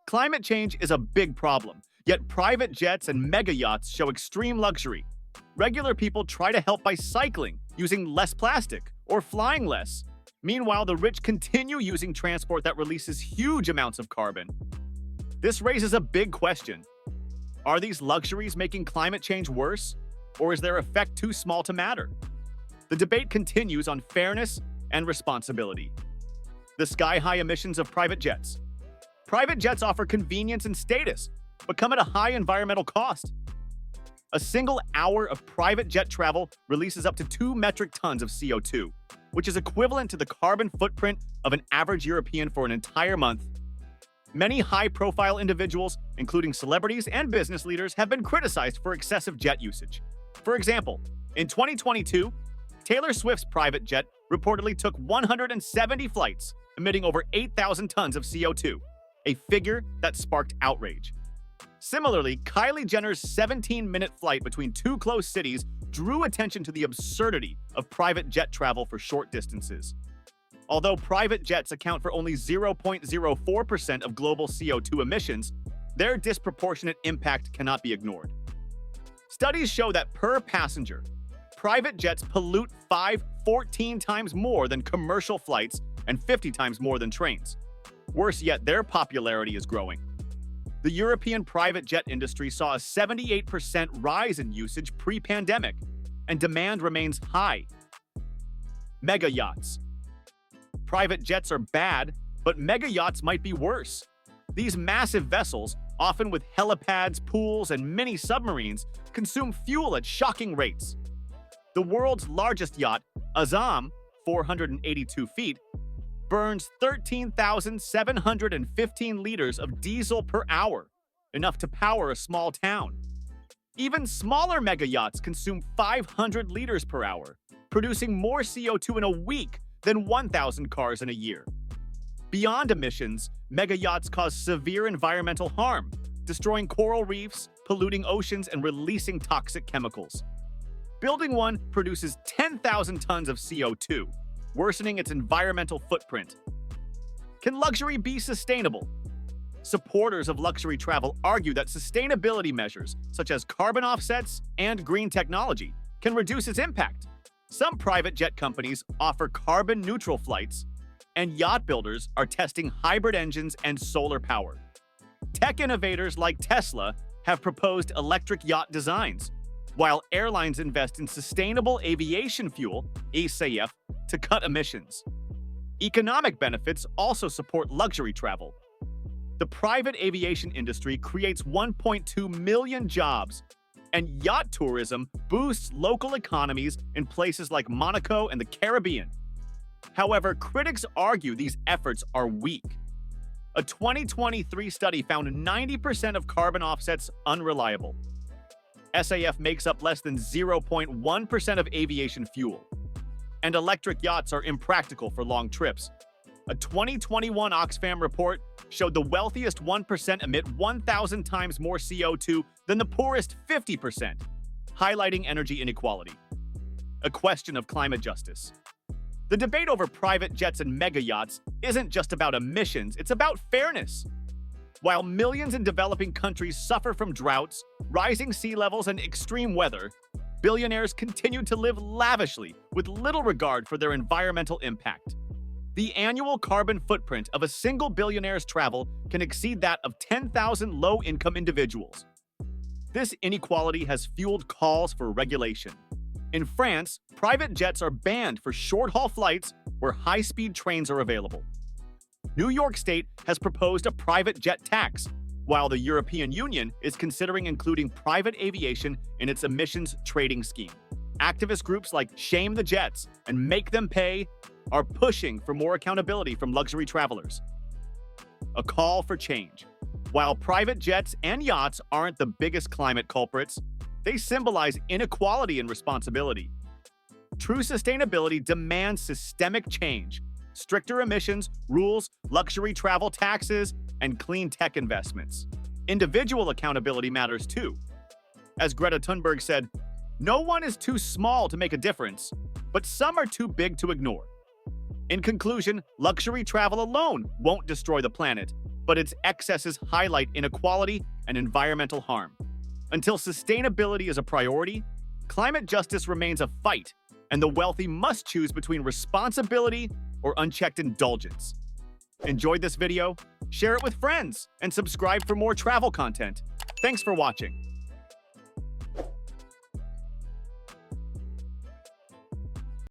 Climate change is a big problem, yet private jets and mega yachts show extreme luxury. Regular people try to help by cycling, using less plastic, or flying less. Meanwhile, the rich continue using transport that releases huge amounts of carbon. This raises a big question. Are these luxuries making climate change worse, or is their effect too small to matter? The debate continues on fairness and responsibility. The sky-high emissions of private jets. Private jets offer convenience and status, but come at a high environmental cost. A single hour of private jet travel releases up to 2 metric tons of CO2, which is equivalent to the carbon footprint of an average European for an entire month. Many high-profile individuals, including celebrities and business leaders, have been criticized for excessive jet usage. For example, in 2022, Taylor Swift's private jet reportedly took 170 flights, emitting over 8,000 tons of CO2, a figure that sparked outrage. Similarly, Kylie Jenner's 17-minute flight between 2 close cities drew attention to the absurdity of private jet travel for short distances. Although private jets account for only 0.04% of global CO2 emissions, their disproportionate impact cannot be ignored. Studies show that per passenger, private jets pollute 14 times more than commercial flights and 50 times more than trains. Worse yet, their popularity is growing. The European private jet industry saw a 78% rise in usage pre-pandemic, and demand remains high. Mega yachts. Private jets are bad, but mega yachts might be worse. These massive vessels, often with helipads, pools, and mini submarines, consume fuel at shocking rates. The world's largest yacht, Azam, 482 feet, burns 13,715 liters of diesel per hour, enough to power a small town. Even smaller mega yachts consume 500 liters per hour, producing more CO2 in a week than 1,000 cars in a year. Beyond emissions, mega yachts cause severe environmental harm, destroying coral reefs, polluting oceans, and releasing toxic chemicals. Building one produces 10,000 tons of CO2, worsening its environmental footprint. Can luxury be sustainable? Supporters of luxury travel argue that sustainability measures, such as carbon offsets and green technology, can reduce its impact. Some private jet companies offer carbon-neutral flights, and yacht builders are testing hybrid engines and solar power. Tech innovators like Tesla have proposed electric yacht designs, while airlines invest in sustainable aviation fuel, SAF, to cut emissions. Economic benefits also support luxury travel. The private aviation industry creates 1.2 million jobs, and yacht tourism boosts local economies in places like Monaco and the Caribbean. However, critics argue these efforts are weak. A 2023 study found 90% of carbon offsets unreliable. SAF makes up less than 0.1% of aviation fuel, and electric yachts are impractical for long trips. A 2021 Oxfam report showed the wealthiest 1% emit 1,000 times more CO2 than the poorest 50%, highlighting energy inequality. A question of climate justice. The debate over private jets and mega yachts isn't just about emissions, it's about fairness. While millions in developing countries suffer from droughts, rising sea levels, and extreme weather, billionaires continue to live lavishly with little regard for their environmental impact. The annual carbon footprint of a single billionaire's travel can exceed that of 10,000 low-income individuals. This inequality has fueled calls for regulation. In France, private jets are banned for short-haul flights where high-speed trains are available. New York State has proposed a private jet tax, while the European Union is considering including private aviation in its emissions trading scheme. Activist groups like Shame the Jets and Make Them Pay are pushing for more accountability from luxury travelers. A call for change. While private jets and yachts aren't the biggest climate culprits, they symbolize inequality and responsibility. True sustainability demands systemic change, stricter emissions, rules, luxury travel taxes, and clean tech investments. Individual accountability matters too. As Greta Thunberg said, "No one is too small to make a difference, but some are too big to ignore." In conclusion, luxury travel alone won't destroy the planet, but its excesses highlight inequality and environmental harm. Until sustainability is a priority, climate justice remains a fight, and the wealthy must choose between responsibility or unchecked indulgence. Enjoyed this video? Share it with friends and subscribe for more travel content. Thanks for watching.